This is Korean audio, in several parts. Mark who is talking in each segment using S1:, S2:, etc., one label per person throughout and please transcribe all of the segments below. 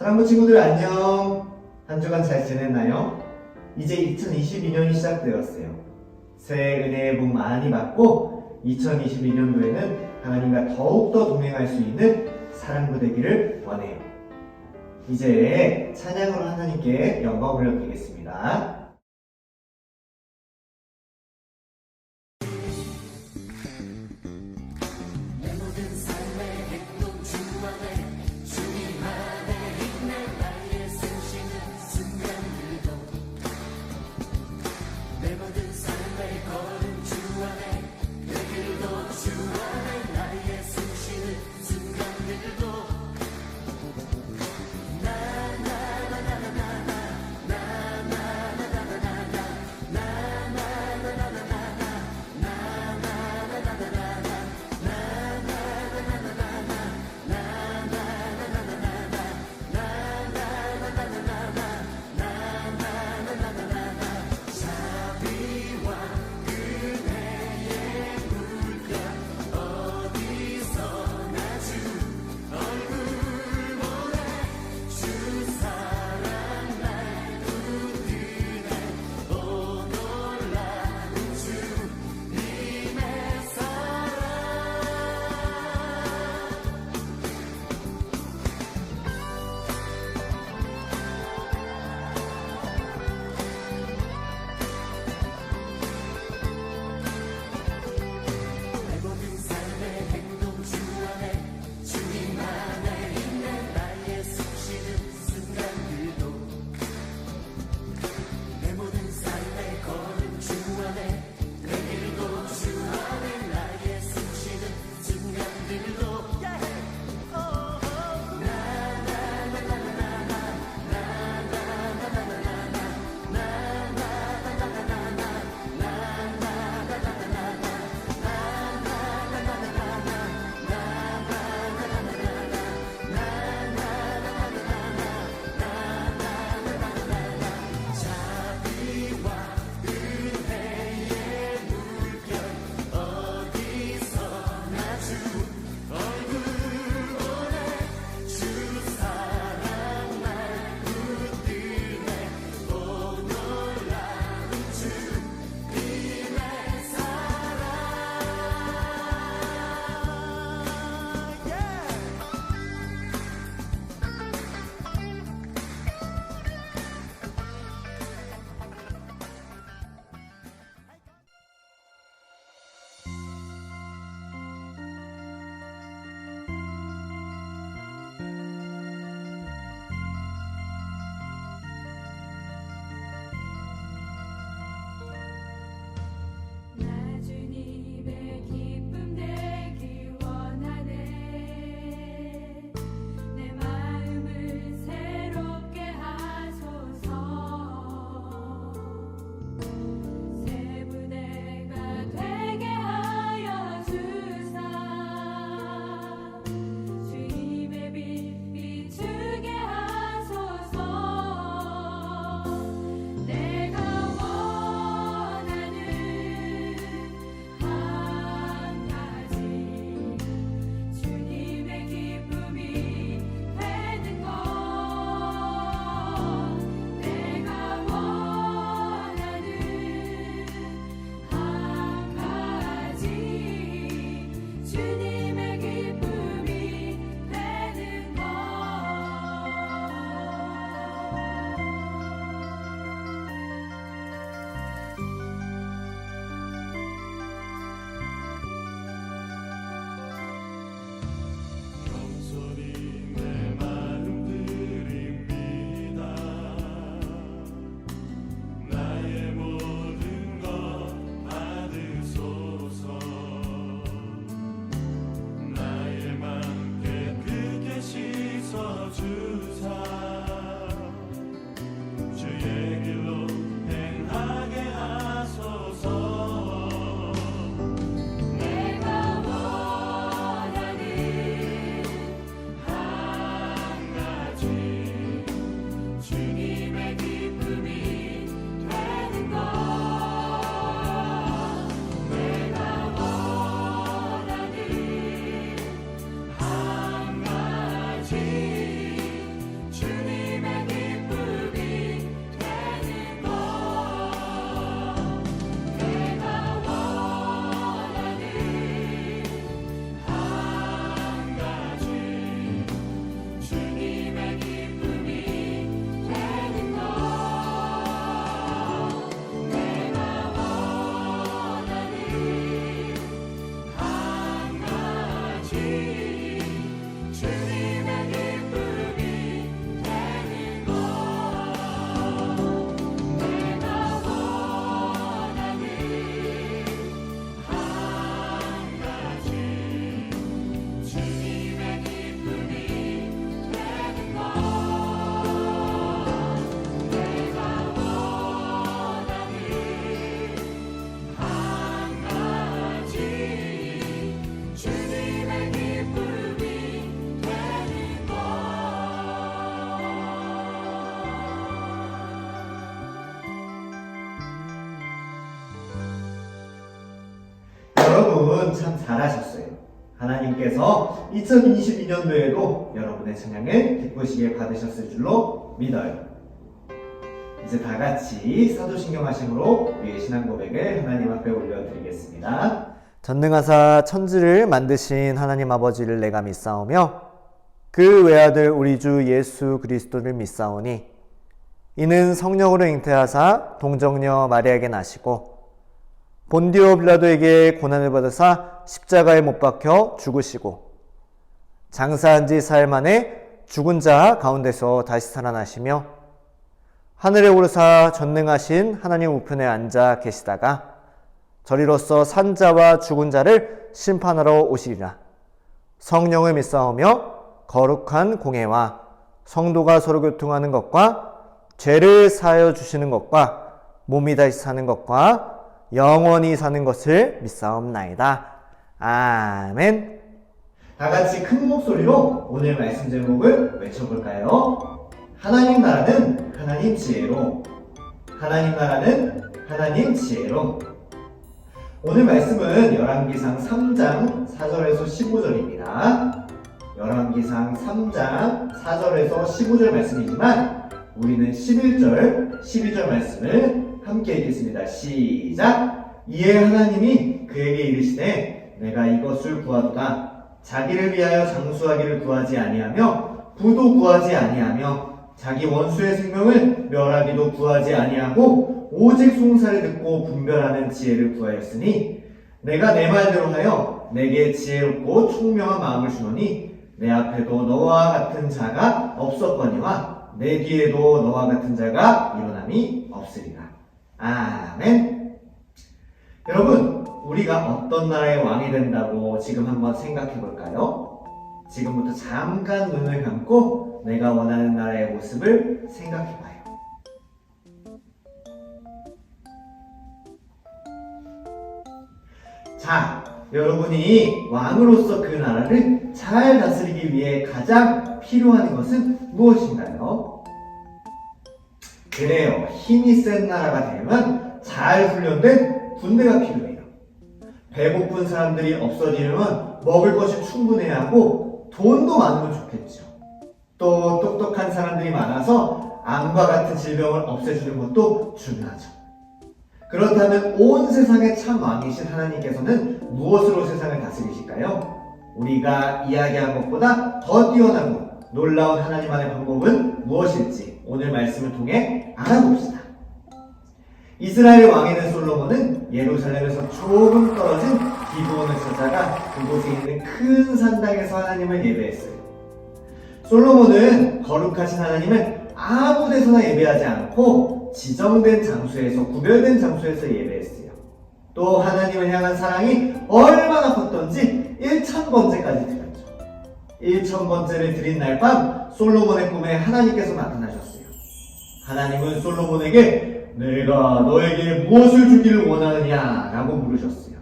S1: 사랑부 친구들 안녕. 한 주간 잘 지냈나요? 이제 2022년이 시작되었어요. 새해 은혜의 복 많이 받고 2022년도에는 하나님과 더욱더 동행할 수 있는 사랑부 되기를 원해요. 이제 찬양으로 하나님께 영광 올려드리겠습니다. 여러분 참 잘하셨어요. 하나님께서 2022년도에도 여러분의 찬양을 기쁘시게 받으셨을 줄로 믿어요. 이제 다 같이 사도신경 하심으로 우리의 신앙 고백을 하나님 앞에 올려드리겠습니다. 전능하사 천지를 만드신 하나님 아버지를 내가 믿사오며 그 외아들 우리 주 예수 그리스도를 믿사오니 이는 성령으로 잉태하사 동정녀 마리아에게 나시고 본디오 빌라도에게 고난을 받으사 십자가에 못 박혀 죽으시고 장사한 지 사흘 만에 죽은 자 가운데서 다시 살아나시며 하늘에 오르사 전능하신 하나님 우편에 앉아 계시다가 저리로서 산 자와 죽은 자를 심판하러 오시리라. 성령을 믿사오며 거룩한 공예와 성도가 서로 교통하는 것과 죄를 사하여 주시는 것과 몸이 다시 사는 것과 영원히 사는 것을 믿사옵나이다. 아멘. 다 같이 큰 목소리로 오늘 말씀 제목을 외쳐볼까요? 하나님 나라는 하나님 지혜로, 하나님 나라는 하나님 지혜로. 오늘 말씀은 열왕기상 3장 4절에서 15절입니다. 열왕기상 3장 4절에서 15절 말씀이지만 우리는 11절, 12절 말씀을 함께 읽겠습니다. 시작! 이에 하나님이 그에게 이르시되 내가 이것을 구하도다. 자기를 위하여 장수하기를 구하지 아니하며 부도 구하지 아니하며 자기 원수의 생명을 멸하기도 구하지 아니하고 오직 송사를 듣고 분별하는 지혜를 구하였으니 내가 내 말대로 하여 내게 지혜롭고 총명한 마음을 주노니 내 앞에도 너와 같은 자가 없었거니와 내 뒤에도 너와 같은 자가 일어남이 없으리라. 아멘. 여러분, 우리가 어떤 나라의 왕이 된다고 지금 한번 생각해 볼까요? 지금부터 잠깐 눈을 감고 내가 원하는 나라의 모습을 생각해 봐요. 자, 여러분이 왕으로서 그 나라를 잘 다스리기 위해 가장 필요한 것은 무엇인가요? 그래요. 힘이 센 나라가 되려면 잘 훈련된 군대가 필요해요. 배고픈 사람들이 없어지려면 먹을 것이 충분해야 하고 돈도 많으면 좋겠죠. 또 똑똑한 사람들이 많아서 암과 같은 질병을 없애주는 것도 중요하죠. 그렇다면 온 세상의 참 왕이신 하나님께서는 무엇으로 세상을 다스리실까요? 우리가 이야기한 것보다 더 뛰어나고 놀라운 하나님만의 방법은 무엇일지 오늘 말씀을 통해 알아봅시다. 이스라엘의 왕이 된 솔로몬은 예루살렘에서 조금 떨어진 기브온을 찾아가 그곳에 있는 큰 산당에서 하나님을 예배했어요. 솔로몬은 거룩하신 하나님을 아무 데서나 예배하지 않고 지정된 장소에서, 구별된 장소에서 예배했어요. 또 하나님을 향한 사랑이 얼마나 컸던지 1000번째까지 드렸죠. 1000번째를 드린 날 밤 솔로몬의 꿈에 하나님께서 나타나셨어요. 하나님은 솔로몬에게 내가 너에게 무엇을 주기를 원하느냐 라고 물으셨어요.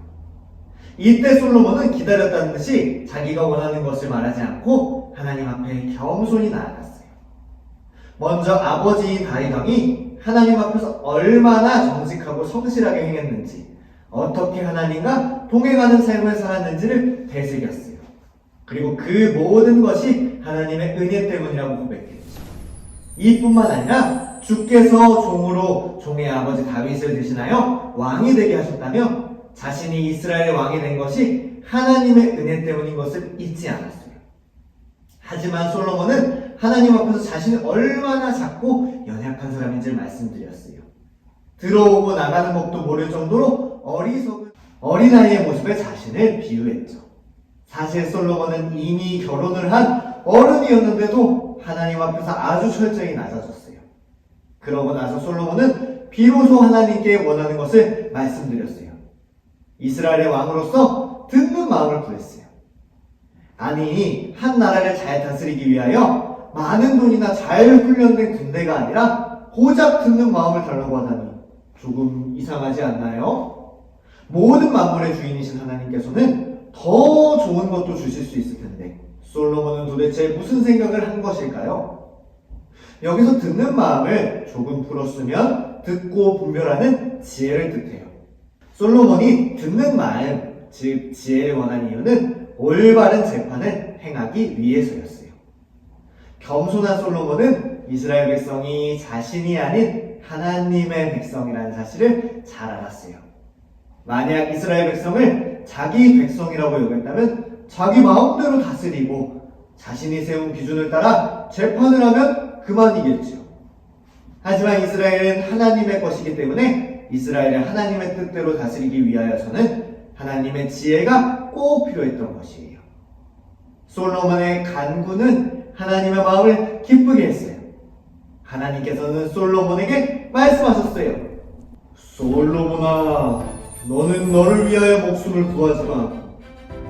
S1: 이때 솔로몬은 기다렸다는 듯이 자기가 원하는 것을 말하지 않고 하나님 앞에 겸손히 나아갔어요. 먼저 아버지인 다윗 왕이 하나님 앞에서 얼마나 정직하고 성실하게 행했는지, 어떻게 하나님과 동행하는 삶을 살았는지를 되새겼어요. 그리고 그 모든 것이 하나님의 은혜 때문이라고 고백했죠. 이뿐만 아니라 주께서 종으로 종의 아버지 다윗을 대신하여 왕이 되게 하셨다며 자신이 이스라엘의 왕이 된 것이 하나님의 은혜 때문인 것을 잊지 않았어요. 하지만 솔로몬은 하나님 앞에서 자신이 얼마나 작고 연약한 사람인지를 말씀드렸어요. 들어오고 나가는 법도 모를 정도로 어리석은 어린아이의 모습에 자신을 비유했죠. 사실 솔로몬은 이미 결혼을 한 어른이었는데도 하나님 앞에서 아주 철저히 낮아졌어요. 그러고 나서 솔로몬은 비로소 하나님께 원하는 것을 말씀드렸어요. 이스라엘의 왕으로서 듣는 마음을 구했어요. 아니, 한 나라를 잘 다스리기 위하여 많은 돈이나 잘 훈련된 군대가 아니라 고작 듣는 마음을 달라고 하다니 조금 이상하지 않나요? 모든 만물의 주인이신 하나님께서는 더 좋은 것도 주실 수 있을 텐데 솔로몬은 도대체 무슨 생각을 한 것일까요? 여기서 듣는 마음을 조금 풀었으면 듣고 분별하는 지혜를 뜻해요. 솔로몬이 듣는 마음, 즉 지혜를 원한 이유는 올바른 재판을 행하기 위해서였어요. 겸손한 솔로몬은 이스라엘 백성이 자신이 아닌 하나님의 백성이라는 사실을 잘 알았어요. 만약 이스라엘 백성을 자기 백성이라고 여겼다면 자기 마음대로 다스리고 자신이 세운 기준을 따라 재판을 하면 그만이겠지요. 하지만 이스라엘은 하나님의 것이기 때문에 이스라엘을 하나님의 뜻대로 다스리기 위하여서는 하나님의 지혜가 꼭 필요했던 것이에요. 솔로몬의 간구는 하나님의 마음을 기쁘게 했어요. 하나님께서는 솔로몬에게 말씀하셨어요. 솔로몬아, 너는 너를 위하여 목숨을 구하지만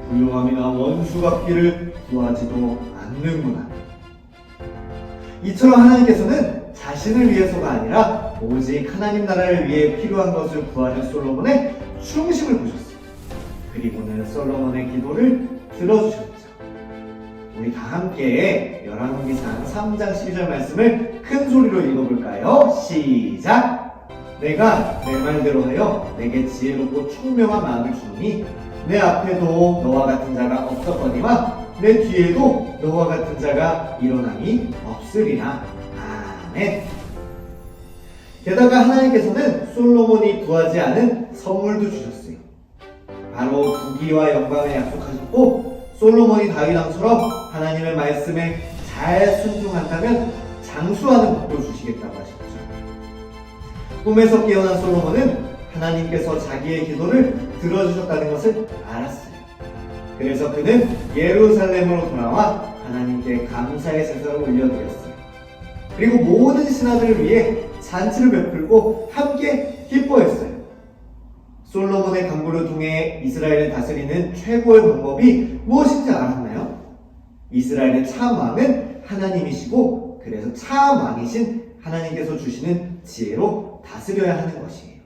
S1: 부요함이나 원수 갚기를 구하지도 않는구나. 이처럼 하나님께서는 자신을 위해서가 아니라 오직 하나님 나라를 위해 필요한 것을 구하는 솔로몬의 충심을 보셨어요. 그리고는 솔로몬의 기도를 들어주셨죠. 우리 다 함께 열왕기상 3장 12절 말씀을 큰 소리로 읽어볼까요? 시작! 내가 내 말대로 하여 내게 지혜롭고 총명한 마음을 주노니 내 앞에도 너와 같은 자가 없었거니와 내 뒤에도 너와 같은 자가 일어남이 없으리라. 아멘. 게다가 하나님께서는 솔로몬이 구하지 않은 선물도 주셨어요. 바로 부귀와 영광을 약속하셨고 솔로몬이 다윗왕처럼 하나님의 말씀에 잘 순종한다면 장수하는 복도 주시겠다고 하셨죠. 꿈에서 깨어난 솔로몬은 하나님께서 자기의 기도를 들어주셨다는 것을 알았어요. 그래서 그는 예루살렘으로 돌아와 하나님께 감사의 제사를 올려드렸어요. 그리고 모든 신하들을 위해 잔치를 베풀고 함께 기뻐했어요. 솔로몬의 간구를 통해 이스라엘을 다스리는 최고의 방법이 무엇인지 알았나요? 이스라엘의 참 왕은 하나님이시고 그래서 참 왕이신 하나님께서 주시는 지혜로 다스려야 하는 것이에요.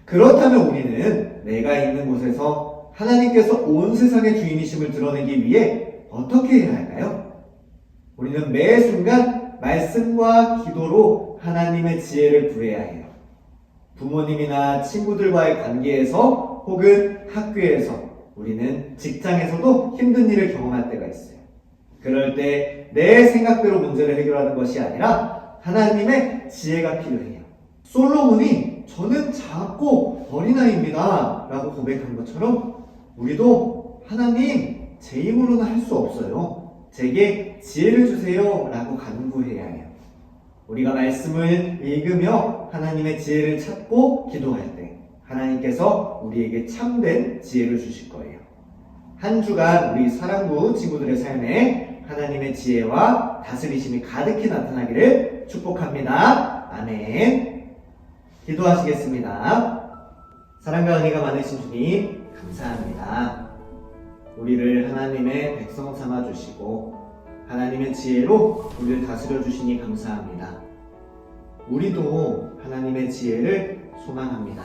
S1: 그렇다면 우리는 내가 있는 곳에서 하나님께서 온 세상의 주인이심을 드러내기 위해 어떻게 해야 할까요? 우리는 매 순간 말씀과 기도로 하나님의 지혜를 구해야 해요. 부모님이나 친구들과의 관계에서 혹은 학교에서 우리는 직장에서도 힘든 일을 경험할 때가 있어요. 그럴 때 내 생각대로 문제를 해결하는 것이 아니라 하나님의 지혜가 필요해요. 솔로몬이 저는 작고 어린아이입니다 라고 고백한 것처럼 우리도 하나님 제 힘으로는 할 수 없어요. 제게 지혜를 주세요 라고 간구해야 해요. 우리가 말씀을 읽으며 하나님의 지혜를 찾고 기도할 때 하나님께서 우리에게 참된 지혜를 주실 거예요. 한 주간 우리 사랑부 친구들의 삶에 하나님의 지혜와 다스리심이 가득히 나타나기를 축복합니다. 아멘. 기도하시겠습니다. 사랑과 은혜가 많으신 주님 감사합니다. 우리를 하나님의 백성 삼아 주시고 하나님의 지혜로 우리를 다스려 주시니 감사합니다. 우리도 하나님의 지혜를 소망합니다.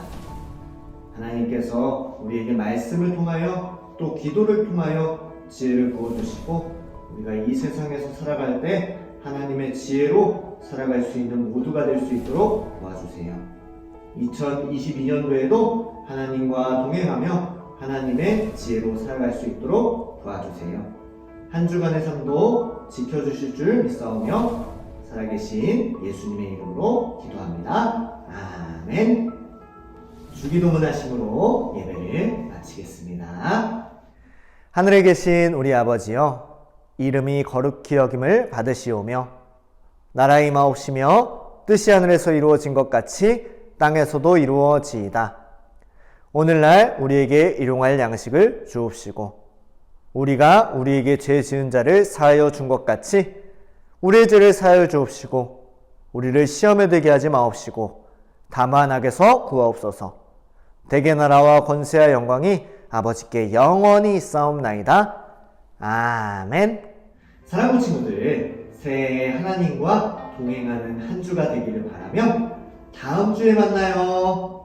S1: 하나님께서 우리에게 말씀을 통하여 또 기도를 통하여 지혜를 부어주시고 우리가 이 세상에서 살아갈 때 하나님의 지혜로 살아갈 수 있는 모두가 될 수 있도록 도와주세요. 2022년도에도 하나님과 동행하며 하나님의 지혜로 살아갈 수 있도록 도와주세요. 한 주간의 삶도 지켜주실 줄 믿사오며 살아계신 예수님의 이름으로 기도합니다. 아멘. 주기도문 하심으로 예배를 마치겠습니다.
S2: 하늘에 계신 우리 아버지여, 이름이 거룩히 여김을 받으시오며 나라의 임하옵시며 뜻이 하늘에서 이루어진 것 같이 땅에서도 이루어지이다. 오늘날 우리에게 일용할 양식을 주옵시고 우리가 우리에게 죄 지은 자를 사하여 준 것 같이 우리의 죄를 사하여 주옵시고 우리를 시험에 들게 하지 마옵시고 다만 악에서 구하옵소서. 대개 나라와 권세와 영광이 아버지께 영원히 있사옵나이다. 아멘.
S1: 사랑하는 친구들, 새해 하나님과 동행하는 한 주가 되기를 바라며 다음 주에 만나요.